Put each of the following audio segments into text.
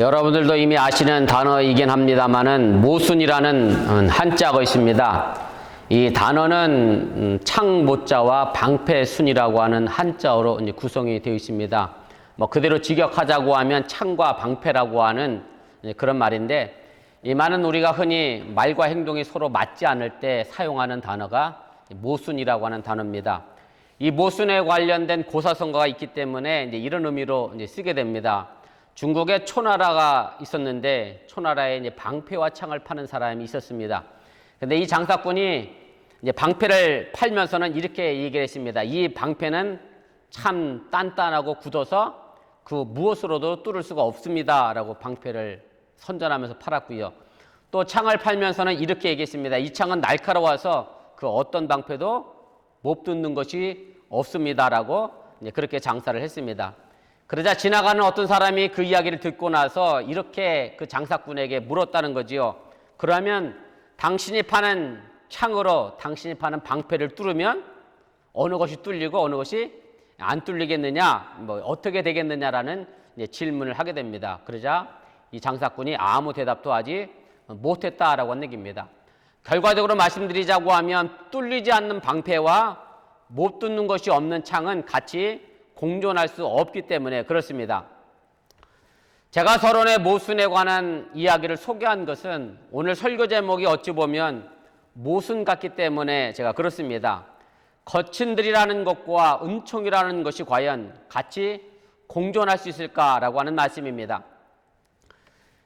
여러분들도 이미 아시는 단어이긴 합니다만은 모순이라는 한자가 있습니다. 이 단어는 창모자와 방패순이라고 하는 한자어로 이제 구성이 되어 있습니다. 그대로 직역하자고 하면 창과 방패라고 하는 그런 말인데, 이 말은 우리가 흔히 말과 행동이 서로 맞지 않을 때 사용하는 단어가 모순이라고 하는 단어입니다. 이 모순에 관련된 고사성어가 있기 때문에 이제 이런 의미로 이제 쓰게 됩니다. 중국에 초나라가 있었는데 초나라에 이제 방패와 창을 파는 사람이 있었습니다. 근데 이 장사꾼이 이제 방패를 팔면서는 이렇게 얘기를 했습니다. 이 방패는 참 단단하고 굳어서 그 무엇으로도 뚫을 수가 없습니다. 라고 방패를 선전하면서 팔았고요. 또 창을 팔면서는 이렇게 얘기했습니다. 이 창은 날카로워서 그 어떤 방패도 못 뚫는 것이 없습니다. 라고 그렇게 장사를 했습니다. 그러자 지나가는 어떤 사람이 그 이야기를 듣고 나서 이렇게 그 장사꾼에게 물었다는 거지요. 그러면 당신이 파는 창으로 당신이 파는 방패를 뚫으면 어느 것이 뚫리고 어느 것이 안 뚫리겠느냐, 어떻게 되겠느냐라는 질문을 하게 됩니다. 그러자 이 장사꾼이 아무 대답도 하지 못했다라고 하는 얘기입니다. 결과적으로 말씀드리자고 하면 뚫리지 않는 방패와 못 뚫는 것이 없는 창은 같이 공존할 수 없기 때문에 그렇습니다. 제가 서론의 모순에 관한 이야기를 소개한 것은 오늘 설교 제목이 어찌 보면 모순 같기 때문에 제가 그렇습니다. 거친들이라는 것과 은총이라는 것이 과연 같이 공존할 수 있을까라고 하는 말씀입니다.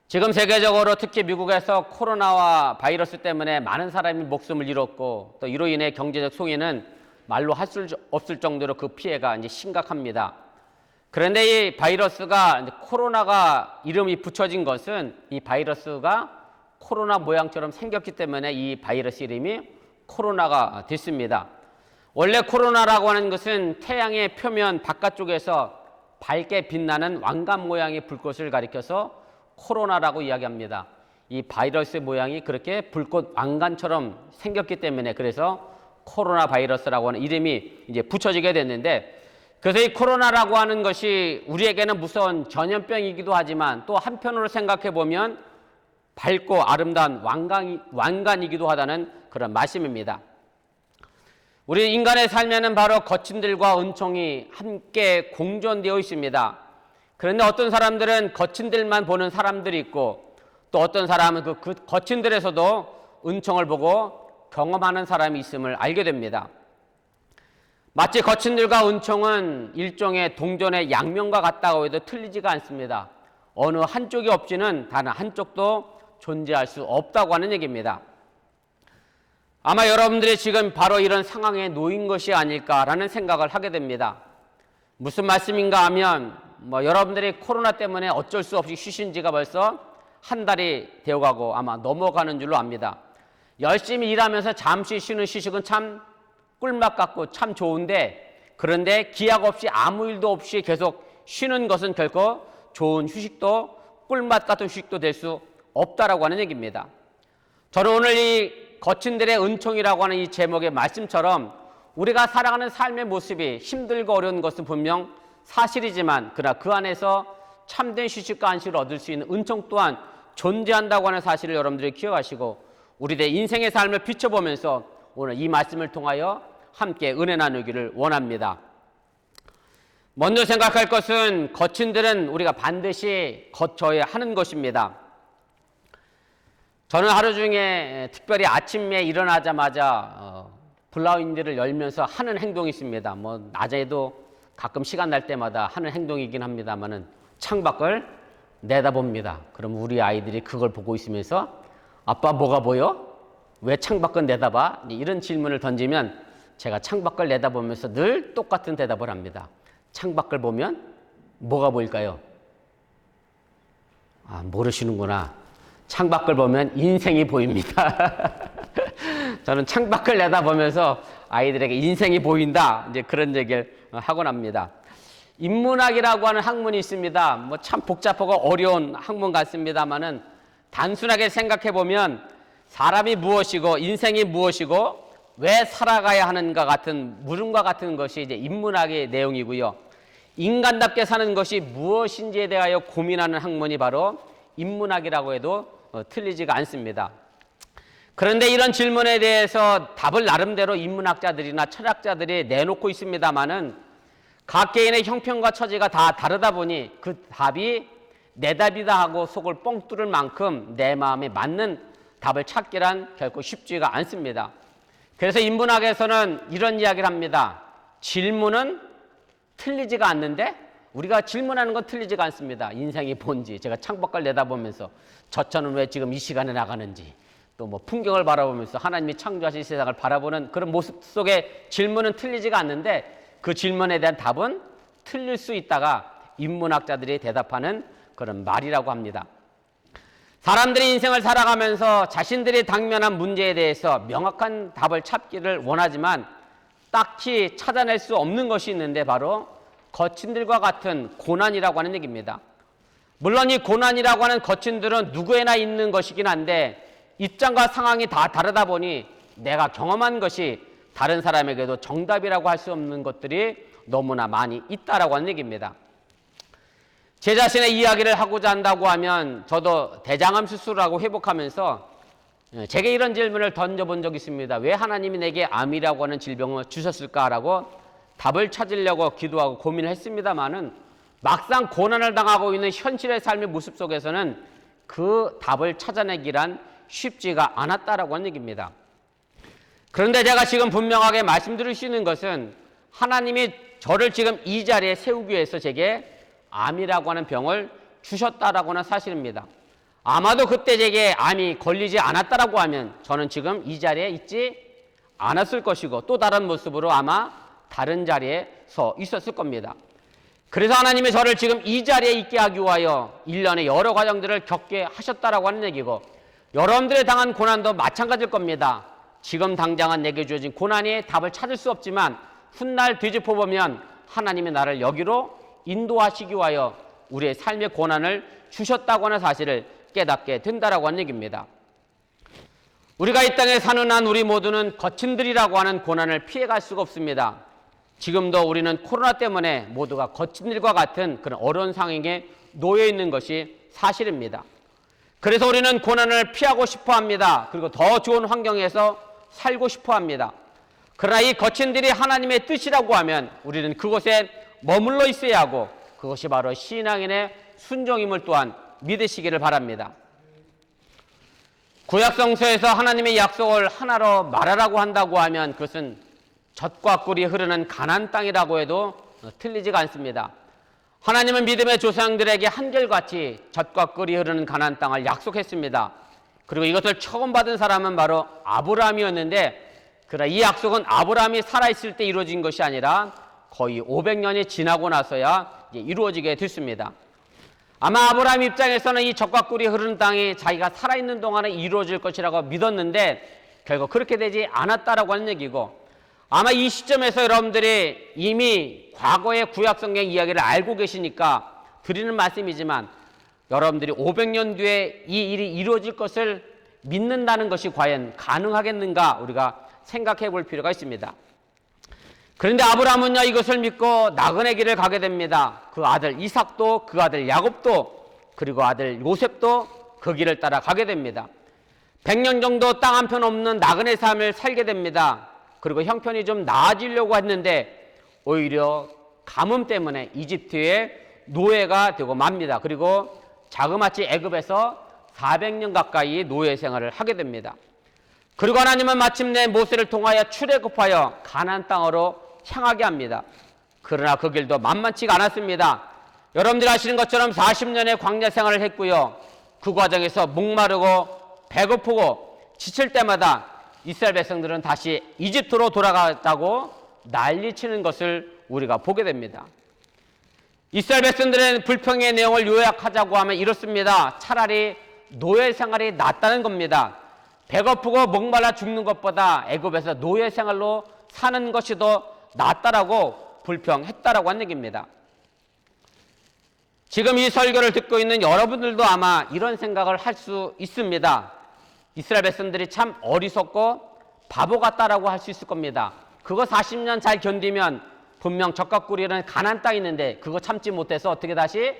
지금 세계적으로 특히 미국에서 코로나와 바이러스 때문에 많은 사람이 목숨을 잃었고 또 이로 인해 경제적 손해는 말로 할 수 없을 정도로 그 피해가 이제 심각합니다. 그런데 이 바이러스가 코로나가 이름이 붙여진 것은 이 바이러스가 코로나 모양처럼 생겼기 때문에 이 바이러스 이름이 코로나가 됐습니다. 원래 코로나라고 하는 것은 태양의 표면 바깥쪽에서 밝게 빛나는 왕관 모양의 불꽃을 가리켜서 코로나라고 이야기합니다. 이 바이러스 모양이 그렇게 불꽃 왕관처럼 생겼기 때문에 그래서 코로나 바이러스라고 하는 이름이 이제 붙여지게 됐는데, 그래서 이 코로나라고 하는 것이 우리에게는 무서운 전염병이기도 하지만 또 한편으로 생각해 보면 밝고 아름다운 왕관이기도 하다는 그런 말씀입니다. 우리 인간의 삶에는 바로 거친들과 은총이 함께 공존되어 있습니다. 그런데 어떤 사람들은 거친들만 보는 사람들이 있고 또 어떤 사람은 그 거친들에서도 은총을 보고 경험하는 사람이 있음을 알게 됩니다. 마치 거친들과 은총은 일종의 동전의 양면과 같다고 해도 틀리지가 않습니다. 어느 한쪽이 없이는 단 한쪽도 존재할 수 없다고 하는 얘기입니다. 아마 여러분들이 지금 바로 이런 상황에 놓인 것이 아닐까라는 생각을 하게 됩니다. 무슨 말씀인가 하면 여러분들이 코로나 때문에 어쩔 수 없이 쉬신 지가 벌써 한 달이 되어가고 아마 넘어가는 줄로 압니다. 열심히 일하면서 잠시 쉬는 휴식은 참 꿀맛 같고 참 좋은데, 그런데 기약 없이 아무 일도 없이 계속 쉬는 것은 결코 좋은 휴식도 꿀맛 같은 휴식도 될 수 없다라고 하는 얘기입니다. 저는 오늘 이 거친들의 은총이라고 하는 이 제목의 말씀처럼 우리가 살아가는 삶의 모습이 힘들고 어려운 것은 분명 사실이지만 그러나 그 안에서 참된 휴식과 안식을 얻을 수 있는 은총 또한 존재한다고 하는 사실을 여러분들이 기억하시고 우리들의 인생의 삶을 비춰보면서 오늘 이 말씀을 통하여 함께 은혜 나누기를 원합니다. 먼저 생각할 것은 거친들은 우리가 반드시 거쳐야 하는 것입니다. 저는 하루 중에 특별히 아침에 일어나자마자 블라인드를 열면서 하는 행동이 있습니다. 낮에도 가끔 시간 날 때마다 하는 행동이긴 합니다만은 창밖을 내다봅니다. 그럼 우리 아이들이 그걸 보고 있으면서 아빠 뭐가 보여? 왜 창밖을 내다봐? 이런 질문을 던지면 제가 창밖을 내다보면서 늘 똑같은 대답을 합니다. 창밖을 보면 뭐가 보일까요? 모르시는구나. 창밖을 보면 인생이 보입니다. 저는 창밖을 내다보면서 아이들에게 인생이 보인다, 이제 그런 얘기를 하곤 합니다. 인문학이라고 하는 학문이 있습니다. 참 복잡하고 어려운 학문 같습니다만은 단순하게 생각해 보면 사람이 무엇이고 인생이 무엇이고 왜 살아가야 하는가 같은 물음과 같은 것이 이제 인문학의 내용이고요. 인간답게 사는 것이 무엇인지에 대하여 고민하는 학문이 바로 인문학이라고 해도 틀리지가 않습니다. 그런데 이런 질문에 대해서 답을 나름대로 인문학자들이나 철학자들이 내놓고 있습니다마는 각 개인의 형편과 처지가 다 다르다 보니 그 답이 내 답이다 하고 속을 뻥 뚫을 만큼 내 마음에 맞는 답을 찾기란 결코 쉽지가 않습니다. 그래서 인문학에서는 이런 이야기를 합니다. 질문은 틀리지가 않는데 우리가 질문하는 건 틀리지가 않습니다. 인생이 뭔지, 제가 창밖을 내다보면서 저천은 왜 지금 이 시간에 나가는지, 또 뭐 풍경을 바라보면서 하나님이 창조하신 세상을 바라보는 그런 모습 속에 질문은 틀리지가 않는데 그 질문에 대한 답은 틀릴 수 있다가 인문학자들이 대답하는 그런 말이라고 합니다. 사람들이 인생을 살아가면서 자신들이 당면한 문제에 대해서 명확한 답을 찾기를 원하지만 딱히 찾아낼 수 없는 것이 있는데 바로 거친들과 같은 고난이라고 하는 얘기입니다. 물론 이 고난이라고 하는 거친들은 누구에나 있는 것이긴 한데 입장과 상황이 다 다르다 보니 내가 경험한 것이 다른 사람에게도 정답이라고 할 수 없는 것들이 너무나 많이 있다라고 하는 얘기입니다. 제 자신의 이야기를 하고자 한다고 하면 저도 대장암 수술하고 회복하면서 제게 이런 질문을 던져본 적이 있습니다. 왜 하나님이 내게 암이라고 하는 질병을 주셨을까라고 답을 찾으려고 기도하고 고민을 했습니다마는 막상 고난을 당하고 있는 현실의 삶의 모습 속에서는 그 답을 찾아내기란 쉽지가 않았다라고 하는 얘기입니다. 그런데 제가 지금 분명하게 말씀드릴 수 있는 것은 하나님이 저를 지금 이 자리에 세우기 위해서 제게 암이라고 하는 병을 주셨다라고 하는 사실입니다. 아마도 그때 제게 암이 걸리지 않았다라고 하면 저는 지금 이 자리에 있지 않았을 것이고 또 다른 모습으로 아마 다른 자리에 서 있었을 겁니다. 그래서 하나님이 저를 지금 이 자리에 있게 하기 위하여 일련의 여러 과정들을 겪게 하셨다라고 하는 얘기고 여러분들이 당한 고난도 마찬가지일 겁니다. 지금 당장은 내게 주어진 고난의 답을 찾을 수 없지만 훗날 뒤집어 보면 하나님이 나를 여기로 인도하시기 위하여 우리의 삶의 고난을 주셨다고 하는 사실을 깨닫게 된다라고 하는 얘기입니다. 우리가 이 땅에 사는 한 우리 모두는 거친들이라고 하는 고난을 피해갈 수가 없습니다. 지금도 우리는 코로나 때문에 모두가 거친들과 같은 그런 어려운 상황에 놓여 있는 것이 사실입니다. 그래서 우리는 고난을 피하고 싶어 합니다. 그리고 더 좋은 환경에서 살고 싶어 합니다. 그러나 이 거친들이 하나님의 뜻이라고 하면 우리는 그곳에 머물러 있어야 하고 그것이 바로 신앙인의 순종임을 또한 믿으시기를 바랍니다. 구약성서에서 하나님의 약속을 하나로 말하라고 한다고 하면 그것은 젖과 꿀이 흐르는 가나안 땅이라고 해도 틀리지가 않습니다. 하나님은 믿음의 조상들에게 한결같이 젖과 꿀이 흐르는 가나안 땅을 약속했습니다. 그리고 이것을 처음 받은 사람은 바로 아브라함이었는데 그러나 이 약속은 아브라함이 살아있을 때 이루어진 것이 아니라 거의 500년이 지나고 나서야 이루어지게 됐습니다. 아마 아브라함 입장에서는 이 젖과 꿀이 흐르는 땅이 자기가 살아있는 동안에 이루어질 것이라고 믿었는데 결국 그렇게 되지 않았다라고 하는 얘기고 아마 이 시점에서 여러분들이 이미 과거의 구약성경 이야기를 알고 계시니까 드리는 말씀이지만 여러분들이 500년 뒤에 이 일이 이루어질 것을 믿는다는 것이 과연 가능하겠는가 우리가 생각해 볼 필요가 있습니다. 그런데 아브라함은요 이것을 믿고 나그네 길을 가게 됩니다. 그 아들 이삭도 그 아들 야곱도 그리고 아들 요셉도 그 길을 따라 가게 됩니다. 100년 정도 땅 한 편 없는 나그네 삶을 살게 됩니다. 그리고 형편이 좀 나아지려고 했는데 오히려 가뭄 때문에 이집트의 노예가 되고 맙니다. 그리고 자그마치 애굽에서 400년 가까이 노예 생활을 하게 됩니다. 그리고 하나님은 마침내 모세를 통하여 출애굽하여 가나안 땅으로 향하게 합니다. 그러나 그 길도 만만치가 않았습니다. 여러분들이 아시는 것처럼 40년의 광야 생활을 했고요. 그 과정에서 목마르고 배고프고 지칠 때마다 이스라엘 백성들은 다시 이집트로 돌아갔다고 난리치는 것을 우리가 보게 됩니다. 이스라엘 백성들은 불평의 내용을 요약하자고 하면 이렇습니다. 차라리 노예 생활이 낫다는 겁니다. 배고프고 목말라 죽는 것보다 애굽에서 노예 생활로 사는 것이 더 낫다라고 불평했다라고 하는 얘기입니다. 지금 이 설교를 듣고 있는 여러분들도 아마 이런 생각을 할 수 있습니다. 이스라엘 백성들이 참 어리석고 바보 같다라고 할 수 있을 겁니다. 그거 40년 잘 견디면 분명 적각구리는 가나안 땅이 있는데 그거 참지 못해서 어떻게 다시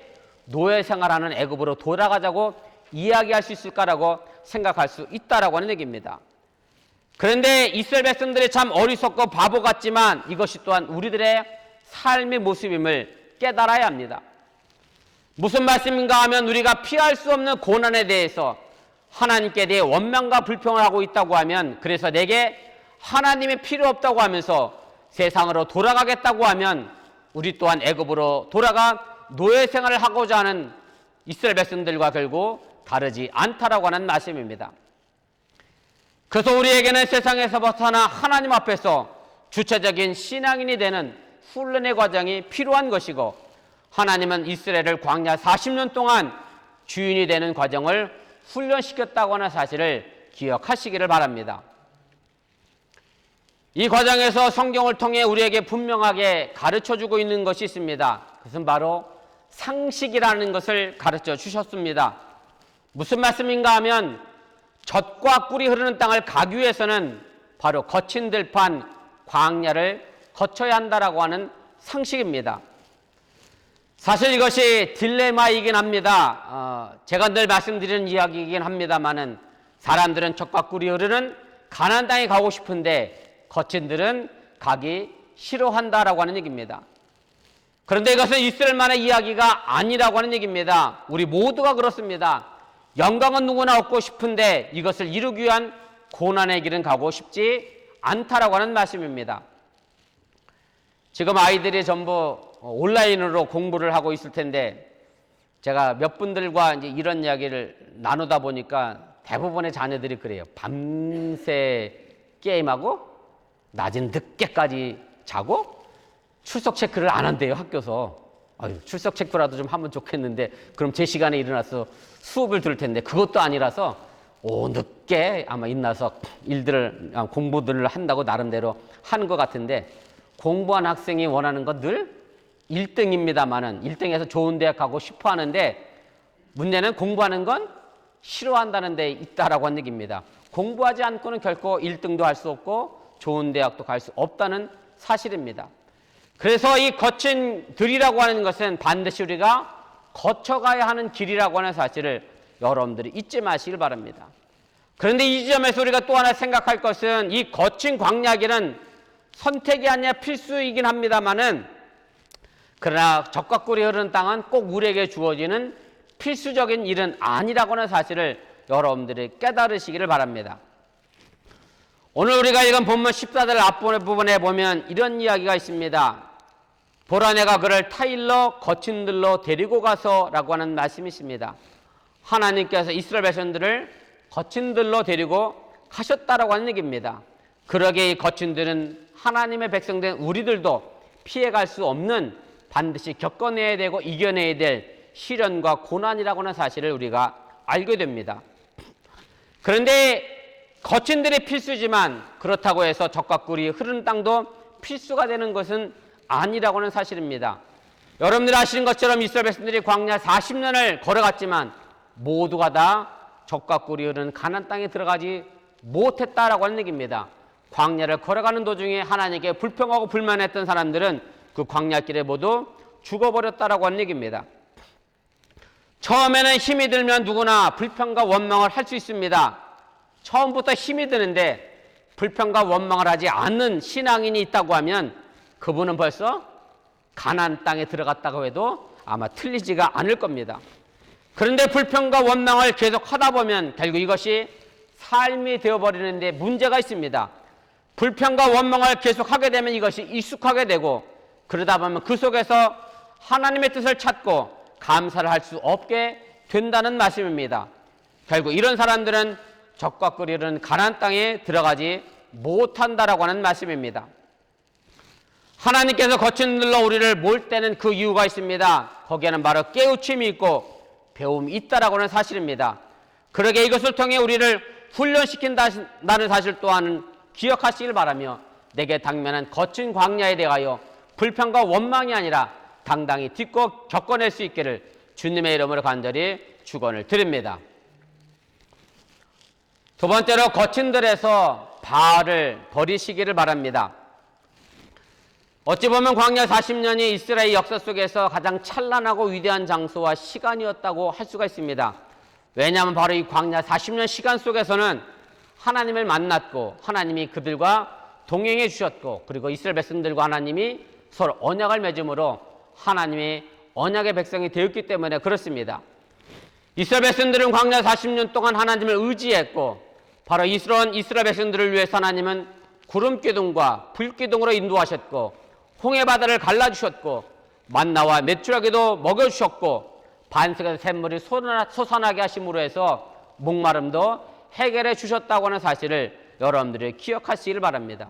노예 생활하는 애굽으로 돌아가자고 이야기할 수 있을까라고 생각할 수 있다라고 하는 얘기입니다. 그런데 이스라엘 백성들이 참 어리석고 바보 같지만 이것이 또한 우리들의 삶의 모습임을 깨달아야 합니다. 무슨 말씀인가 하면 우리가 피할 수 없는 고난에 대해서 하나님께 대해 원망과 불평을 하고 있다고 하면, 그래서 내게 하나님이 필요 없다고 하면서 세상으로 돌아가겠다고 하면 우리 또한 애굽으로 돌아가 노예 생활을 하고자 하는 이스라엘 백성들과 결국 다르지 않다라고 하는 말씀입니다. 그래서 우리에게는 세상에서 벗어나 하나님 앞에서 주체적인 신앙인이 되는 훈련의 과정이 필요한 것이고, 하나님은 이스라엘을 광야 40년 동안 주인이 되는 과정을 훈련시켰다고 하는 사실을 기억하시기를 바랍니다. 이 과정에서 성경을 통해 우리에게 분명하게 가르쳐주고 있는 것이 있습니다. 그것은 바로 상식이라는 것을 가르쳐 주셨습니다. 무슨 말씀인가 하면 젖과 꿀이 흐르는 땅을 가기 위해서는 바로 거친 들판 광야를 거쳐야 한다라고 하는 상식입니다. 사실 이것이 딜레마이긴 합니다. 제가 늘 말씀드리는 이야기이긴 합니다만은 사람들은 젖과 꿀이 흐르는 가나안 땅에 가고 싶은데 거친들은 가기 싫어한다라고 하는 얘기입니다. 그런데 이것은 이스라엘만의 이야기가 아니라고 하는 얘기입니다. 우리 모두가 그렇습니다. 영광은 누구나 얻고 싶은데 이것을 이루기 위한 고난의 길은 가고 싶지 않다라고 하는 말씀입니다. 지금 아이들이 전부 온라인으로 공부를 하고 있을 텐데 제가 몇 분들과 이제 이런 이야기를 나누다 보니까 대부분의 자녀들이 그래요. 밤새 게임하고 낮은 늦게까지 자고 출석 체크를 안 한대요, 학교에서. 아유, 출석 체크라도 좀 하면 좋겠는데 그럼 제 시간에 일어나서 수업을 들을 텐데 그것도 아니라서 늦게 아마 일어나서 공부들을 한다고 나름대로 하는 것 같은데, 공부한 학생이 원하는 건 늘 1등입니다만은 1등에서 좋은 대학 가고 싶어 하는데 문제는 공부하는 건 싫어한다는 데 있다라고 하는 얘기입니다. 공부하지 않고는 결코 1등도 할 수 없고 좋은 대학도 갈 수 없다는 사실입니다. 그래서 이 거친 들이라고 하는 것은 반드시 우리가 거쳐가야 하는 길이라고 하는 사실을 여러분들이 잊지 마시길 바랍니다. 그런데 이 지점에서 우리가 또 하나 생각할 것은 이 거친 광야길은 선택이 아니라 필수이긴 합니다만은, 그러나 젖과 꿀이 흐르는 땅은 꼭 우리에게 주어지는 필수적인 일은 아니라고 하는 사실을 여러분들이 깨달으시기를 바랍니다. 오늘 우리가 읽은 본문 14절 앞부분에 보면 이런 이야기가 있습니다. 보라, 내가 그를 타일러 거친 들로 데리고 가서 라고 하는 말씀이 있습니다. 하나님께서 이스라엘 백성들을 거친 들로 데리고 가셨다라고 하는 얘기입니다. 그러게 이 거친 들은 하나님의 백성된 우리들도 피해갈 수 없는, 반드시 겪어내야 되고 이겨내야 될 시련과 고난이라고 하는 사실을 우리가 알게 됩니다. 그런데 거친 들이 필수지만 그렇다고 해서 젖과 꿀이 흐르는 땅도 필수가 되는 것은 아니라고 하는 사실입니다. 여러분들이 아시는 것처럼 이스라엘 백성들이 광야 40년을 걸어갔지만 모두가 다 젖과 꿀이 흐르는 가나안 땅에 들어가지 못했다라고 하는 얘기입니다. 광야를 걸어가는 도중에 하나님께 불평하고 불만했던 사람들은 그 광야길에 모두 죽어버렸다라고 하는 얘기입니다. 처음에는 힘이 들면 누구나 불평과 원망을 할 수 있습니다. 처음부터 힘이 드는데 불평과 원망을 하지 않는 신앙인이 있다고 하면 그분은 벌써 가나안 땅에 들어갔다고 해도 아마 틀리지가 않을 겁니다. 그런데 불평과 원망을 계속 하다 보면 결국 이것이 삶이 되어버리는데 문제가 있습니다. 불평과 원망을 계속하게 되면 이것이 익숙하게 되고, 그러다 보면 그 속에서 하나님의 뜻을 찾고 감사를 할 수 없게 된다는 말씀입니다. 결국 이런 사람들은 젖과 꿀이 흐르는 가나안 땅에 들어가지 못한다라고 하는 말씀입니다. 하나님께서 거친 들로 우리를 몰 때는 그 이유가 있습니다. 거기에는 바로 깨우침이 있고 배움이 있다라고 하는 사실입니다. 그러게 이것을 통해 우리를 훈련시킨다는 사실 또한 기억하시길 바라며, 내게 당면한 거친 광야에 대하여 불평과 원망이 아니라 당당히 딛고 겪어낼 수 있기를 주님의 이름으로 간절히 축원을 드립니다. 두 번째로 거친 들에서 바알을 버리시기를 바랍니다. 어찌 보면 광야 40년이 이스라엘 역사 속에서 가장 찬란하고 위대한 장소와 시간이었다고 할 수가 있습니다. 왜냐하면 바로 이 광야 40년 시간 속에서는 하나님을 만났고 하나님이 그들과 동행해 주셨고, 그리고 이스라엘 백성들과 하나님이 서로 언약을 맺음으로 하나님의 언약의 백성이 되었기 때문에 그렇습니다. 이스라엘 백성들은 광야 40년 동안 하나님을 의지했고, 바로 이스라엘 백성들을 위해서 하나님은 구름 기둥과 불 기둥으로 인도하셨고, 홍해 바다를 갈라주셨고, 만나와 메추라기도 먹여주셨고, 반석에서 샘물이 솟아나게 하심으로 해서 목마름도 해결해 주셨다고 하는 사실을 여러분들이 기억하시길 바랍니다.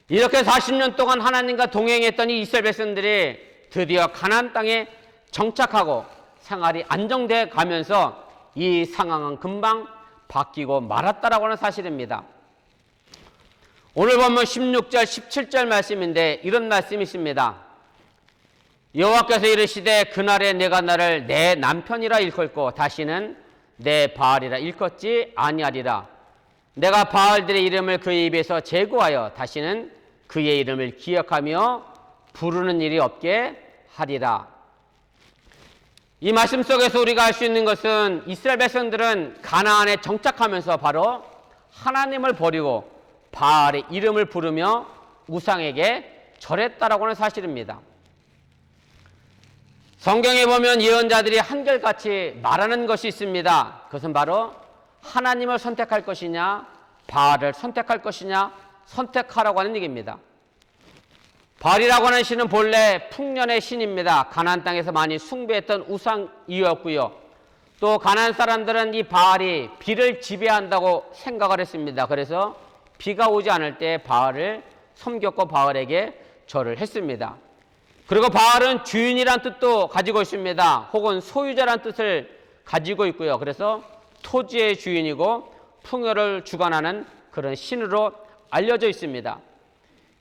이렇게 40년 동안 하나님과 동행했던 이 이스라엘 백성들이 드디어 가나안 땅에 정착하고 생활이 안정돼 가면서 이 상황은 금방 바뀌고 말았다라고 하는 사실입니다. 오늘 보면 16절, 17절 말씀인데 이런 말씀이 있습니다. 여호와께서 이르시되 그날에 내가 나를 내 남편이라 일컫고 다시는 내 바알이라 일컫지 아니하리라. 내가 바알들의 이름을 그의 입에서 제거하여 다시는 그의 이름을 기억하며 부르는 일이 없게 하리라. 이 말씀 속에서 우리가 알 수 있는 것은 이스라엘 백성들은 가나안에 정착하면서 바로 하나님을 버리고 바알의 이름을 부르며 우상에게 절했다라고 하는 사실입니다. 성경에 보면 예언자들이 한결같이 말하는 것이 있습니다. 그것은 바로 하나님을 선택할 것이냐 바알을 선택할 것이냐 선택하라고 하는 얘기입니다. 바알이라고 하는 신은 본래 풍년의 신입니다. 가나안 땅에서 많이 숭배했던 우상이었고요. 또 가나안 사람들은 이 바알이 비를 지배한다고 생각을 했습니다. 그래서 비가 오지 않을 때 바알을 섬겼고 바알에게 절을 했습니다. 그리고 바알은 주인이란 뜻도 가지고 있습니다. 혹은 소유자란 뜻을 가지고 있고요. 그래서 토지의 주인이고 풍요를 주관하는 그런 신으로 알려져 있습니다.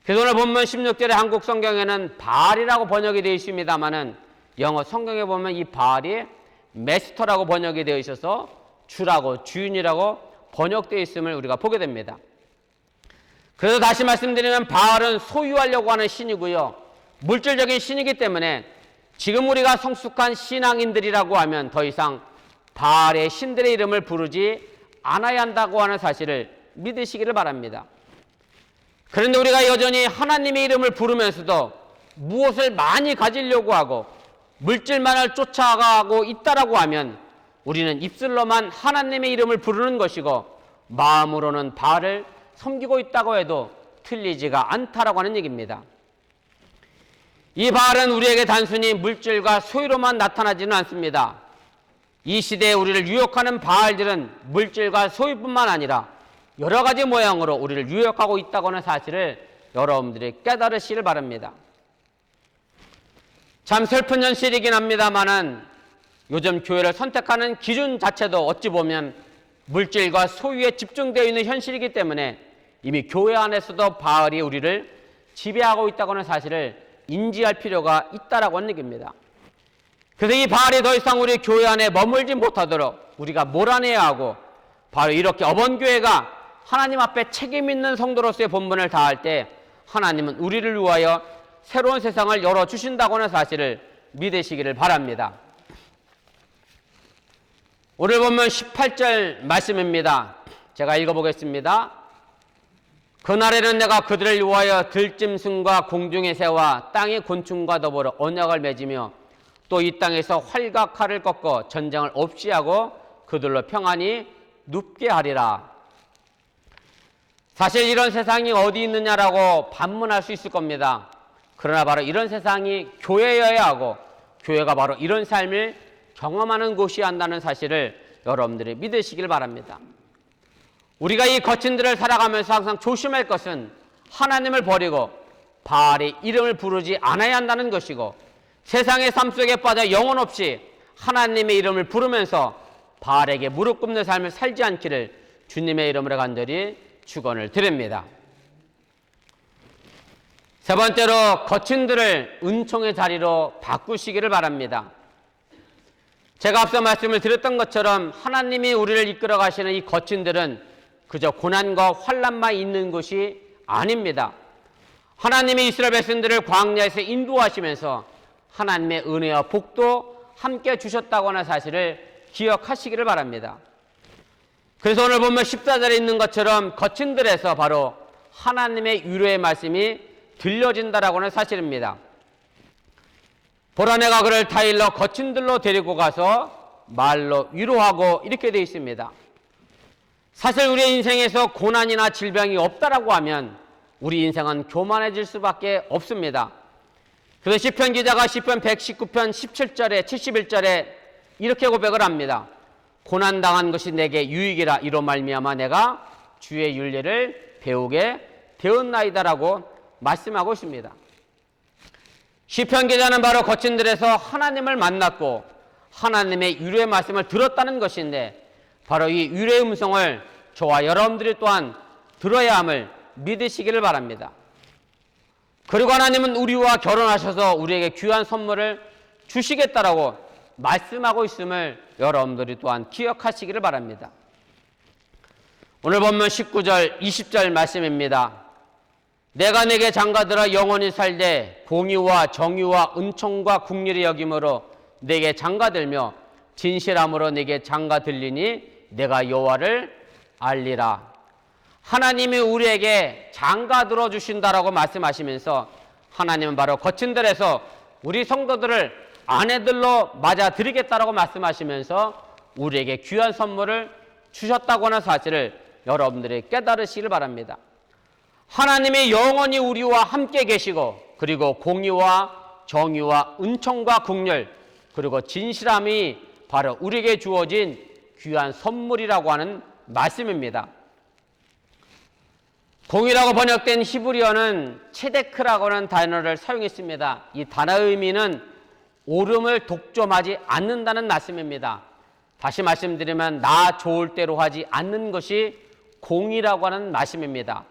그래서 오늘 본문 16절의 한국 성경에는 바알이라고 번역이 되어 있습니다만은 영어 성경에 보면 이 바알이 메스터라고 번역이 되어 있어서 주라고 주인이라고 번역되어 있음을 우리가 보게 됩니다. 그래서 다시 말씀드리면 바알은 소유하려고 하는 신이고요. 물질적인 신이기 때문에 지금 우리가 성숙한 신앙인들이라고 하면 더 이상 바알의 신들의 이름을 부르지 않아야 한다고 하는 사실을 믿으시기를 바랍니다. 그런데 우리가 여전히 하나님의 이름을 부르면서도 무엇을 많이 가지려고 하고 물질만을 쫓아가고 있다라고 하면 우리는 입술로만 하나님의 이름을 부르는 것이고 마음으로는 바알을 섬기고 있다고 해도 틀리지가 않다라고 하는 얘기입니다. 이 바알은 우리에게 단순히 물질과 소유로만 나타나지는 않습니다. 이 시대에 우리를 유혹하는 바알들은 물질과 소유뿐만 아니라 여러 가지 모양으로 우리를 유혹하고 있다고 하는 사실을 여러분들이 깨달으시길 바랍니다. 참 슬픈 현실이긴 합니다만은 요즘 교회를 선택하는 기준 자체도 어찌 보면 물질과 소유에 집중되어 있는 현실이기 때문에 이미 교회 안에서도 바알이 우리를 지배하고 있다고 하는 사실을 인지할 필요가 있다라고 하는 얘기입니다. 그래서 이 바알이 더 이상 우리 교회 안에 머물지 못하도록 우리가 몰아내야 하고, 바로 이렇게 어번교회가 하나님 앞에 책임 있는 성도로서의 본분을 다할 때 하나님은 우리를 위하여 새로운 세상을 열어주신다고 하는 사실을 믿으시기를 바랍니다. 오늘 보면 18절 말씀입니다. 제가 읽어보겠습니다. 그날에는 내가 그들을 위하여 들짐승과 공중의 새와 땅의 곤충과 더불어 언약을 맺으며 또 이 땅에서 활과 칼을 꺾어 전쟁을 없이 하고 그들로 평안히 눕게 하리라. 사실 이런 세상이 어디 있느냐라고 반문할 수 있을 겁니다. 그러나 바로 이런 세상이 교회여야 하고 교회가 바로 이런 삶을 경험하는 곳이어야 한다는 사실을 여러분들이 믿으시길 바랍니다. 우리가 이 거친들을 살아가면서 항상 조심할 것은 하나님을 버리고 바알의 이름을 부르지 않아야 한다는 것이고, 세상의 삶 속에 빠져 영혼 없이 하나님의 이름을 부르면서 바알에게 무릎 꿇는 삶을 살지 않기를 주님의 이름으로 간절히 축원을 드립니다. 세 번째로 거친들을 은총의 자리로 바꾸시기를 바랍니다. 제가 앞서 말씀을 드렸던 것처럼 하나님이 우리를 이끌어 가시는 이 거친들은 그저 고난과 환난만 있는 것이 아닙니다. 하나님이 이스라엘 백성들을 광야에서 인도하시면서 하나님의 은혜와 복도 함께 주셨다고 하는 사실을 기억하시기를 바랍니다. 그래서 오늘 보면 14절에 있는 것처럼 거친 들에서 바로 하나님의 위로의 말씀이 들려진다라고 하는 사실입니다. 보라, 내가 그를 타일러 거친 들로 데리고 가서 말로 위로하고, 이렇게 되어 있습니다. 사실 우리의 인생에서 고난이나 질병이 없다라고 하면 우리 인생은 교만해질 수밖에 없습니다. 그래서 시편 기자가 시편 119편 17절에 71절에 이렇게 고백을 합니다. 고난당한 것이 내게 유익이라, 이로 말미암아 내가 주의 윤례를 배우게 되었나이다라고 말씀하고 있습니다. 시편 기자는 바로 거친 들에서 하나님을 만났고 하나님의 위로의 말씀을 들었다는 것인데, 바로 이 위로의 음성을 저와 여러분들이 또한 들어야 함을 믿으시기를 바랍니다. 그리고 하나님은 우리와 결혼하셔서 우리에게 귀한 선물을 주시겠다라고 말씀하고 있음을 여러분들이 또한 기억하시기를 바랍니다. 오늘 본문 19절 20절 말씀입니다. 내가 내게 장가들어 영원히 살되 공의와 정의와 은총과 국률이 여김으로 내게 장가들며 진실함으로 내게 장가들리니 내가 여호와를 알리라. 하나님이 우리에게 장가들어 주신다라고 말씀하시면서 하나님은 바로 거친 들에서 우리 성도들을 아내들로 맞아들이겠다라고 말씀하시면서 우리에게 귀한 선물을 주셨다고 하는 사실을 여러분들이 깨달으시길 바랍니다. 하나님이 영원히 우리와 함께 계시고, 그리고 공의와 정의와 은총과 국률, 그리고 진실함이 바로 우리에게 주어진 귀한 선물이라고 하는 말씀입니다. 공의라고 번역된 히브리어는 체데크라고 하는 단어를 사용했습니다. 이 단어의 의미는 옳음을 독점하지 않는다는 말씀입니다. 다시 말씀드리면 나 좋을 대로 하지 않는 것이 공의라고 하는 말씀입니다.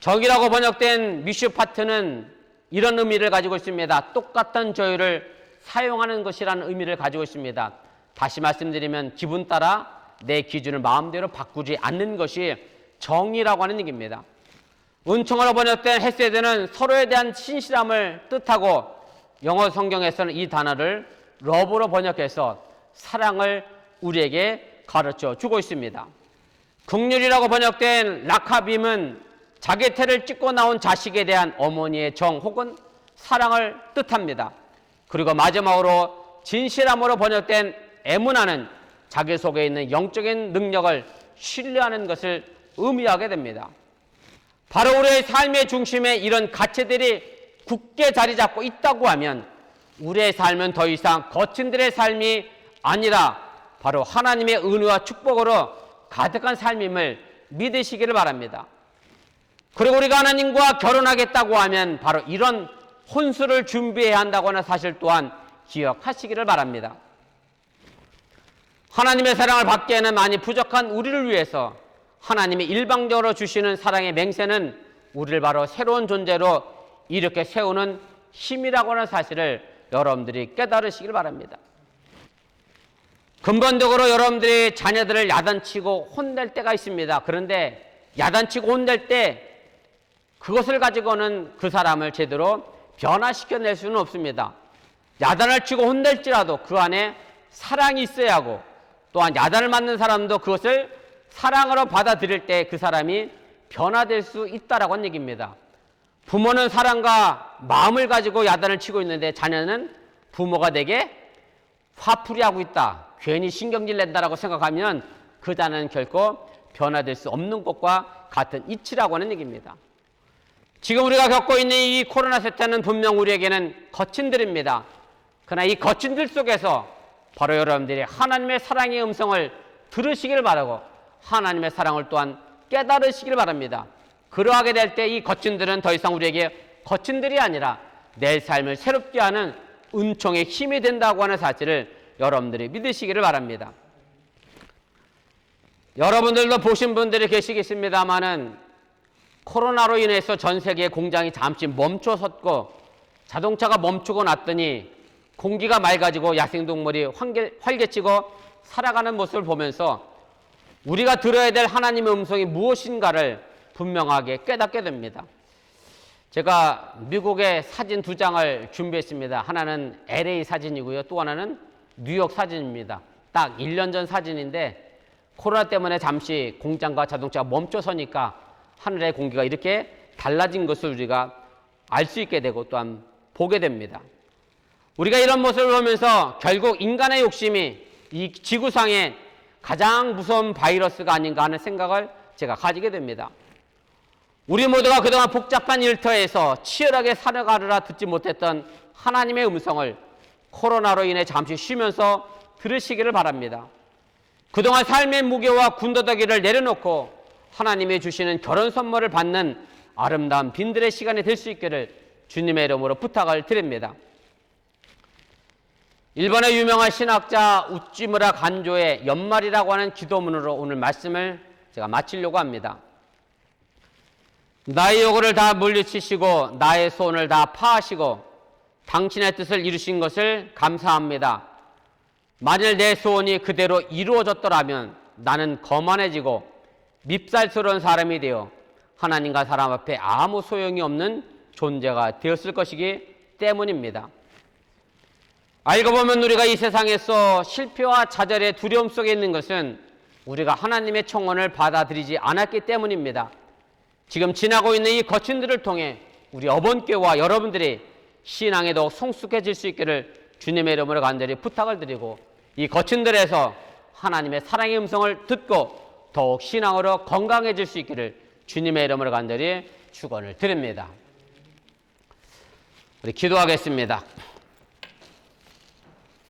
정의라고 번역된 미슈파트는 이런 의미를 가지고 있습니다. 똑같은 조율을 사용하는 것이라는 의미를 가지고 있습니다. 다시 말씀드리면 기분 따라 내 기준을 마음대로 바꾸지 않는 것이 정의라고 하는 얘기입니다. 은총으로 번역된 헤세드는 서로에 대한 신실함을 뜻하고, 영어 성경에서는 이 단어를 러브로 번역해서 사랑을 우리에게 가르쳐 주고 있습니다. 긍휼이라고 번역된 라카빔은 자기 태를 찢고 나온 자식에 대한 어머니의 정 혹은 사랑을 뜻합니다. 그리고 마지막으로 진실함으로 번역된 에무나는 자기 속에 있는 영적인 능력을 신뢰하는 것을 의미하게 됩니다. 바로 우리의 삶의 중심에 이런 가치들이 굳게 자리 잡고 있다고 하면 우리의 삶은 더 이상 거친들의 삶이 아니라 바로 하나님의 은혜와 축복으로 가득한 삶임을 믿으시기를 바랍니다. 그리고 우리가 하나님과 결혼하겠다고 하면 바로 이런 혼수를 준비해야 한다고 하는 사실 또한 기억하시기를 바랍니다. 하나님의 사랑을 받기에는 많이 부족한 우리를 위해서 하나님이 일방적으로 주시는 사랑의 맹세는 우리를 바로 새로운 존재로 이렇게 세우는 힘이라고 하는 사실을 여러분들이 깨달으시길 바랍니다. 근본적으로 여러분들이 자녀들을 야단치고 혼낼 때가 있습니다. 그런데 야단치고 혼낼 때 그것을 가지고는 그 사람을 제대로 변화시켜낼 수는 없습니다. 야단을 치고 혼낼지라도 그 안에 사랑이 있어야 하고, 또한 야단을 맞는 사람도 그것을 사랑으로 받아들일 때 그 사람이 변화될 수 있다라고 하는 얘기입니다. 부모는 사랑과 마음을 가지고 야단을 치고 있는데 자녀는 부모가 내게 화풀이하고 있다, 괜히 신경질 낸다라고 생각하면 그 자녀는 결코 변화될 수 없는 것과 같은 이치라고 하는 얘기입니다. 지금 우리가 겪고 있는 이 코로나 사태는 분명 우리에게는 거친 들입니다. 그러나 이 거친 들 속에서 바로 여러분들이 하나님의 사랑의 음성을 들으시길 바라고 하나님의 사랑을 또한 깨달으시길 바랍니다. 그러하게 될 때 이 거친 들은 더 이상 우리에게 거친 들이 아니라 내 삶을 새롭게 하는 은총의 힘이 된다고 하는 사실을 여러분들이 믿으시기를 바랍니다. 여러분들도 보신 분들이 계시겠습니다마는 코로나로 인해서 전 세계 공장이 잠시 멈춰섰고 자동차가 멈추고 났더니 공기가 맑아지고 야생동물이 활개치고 살아가는 모습을 보면서 우리가 들어야 될 하나님의 음성이 무엇인가를 분명하게 깨닫게 됩니다. 제가 미국의 사진 두 장을 준비했습니다. 하나는 LA 사진이고요. 또 하나는 뉴욕 사진입니다. 딱 1년 전 사진인데 코로나 때문에 잠시 공장과 자동차가 멈춰서니까 하늘의 공기가 이렇게 달라진 것을 우리가 알 수 있게 되고 또한 보게 됩니다. 우리가 이런 모습을 보면서 결국 인간의 욕심이 이 지구상의 가장 무서운 바이러스가 아닌가 하는 생각을 제가 가지게 됩니다. 우리 모두가 그동안 복잡한 일터에서 치열하게 살아가느라 듣지 못했던 하나님의 음성을 코로나로 인해 잠시 쉬면서 들으시기를 바랍니다. 그동안 삶의 무게와 군더더기를 내려놓고 하나님이 주시는 결혼 선물을 받는 아름다운 빈들의 시간이 될 수 있기를 주님의 이름으로 부탁을 드립니다. 일본의 유명한 신학자 우찌무라 간조의 연말이라고 하는 기도문으로 오늘 말씀을 제가 마치려고 합니다. 나의 요구를 다 물리치시고 나의 소원을 다 파하시고 당신의 뜻을 이루신 것을 감사합니다. 만일 내 소원이 그대로 이루어졌더라면 나는 거만해지고 밉살스러운 사람이 되어 하나님과 사람 앞에 아무 소용이 없는 존재가 되었을 것이기 때문입니다. 알고 보면 우리가 이 세상에서 실패와 좌절의 두려움 속에 있는 것은 우리가 하나님의 청원을 받아들이지 않았기 때문입니다. 지금 지나고 있는 이 거친들을 통해 우리 어번교와 여러분들이 신앙에 더욱 성숙해질 수 있기를 주님의 이름으로 간절히 부탁을 드리고 이 거친들에서 하나님의 사랑의 음성을 듣고 더욱 신앙으로 건강해질 수 있기를 주님의 이름으로 간절히 축원을 드립니다. 우리 기도하겠습니다.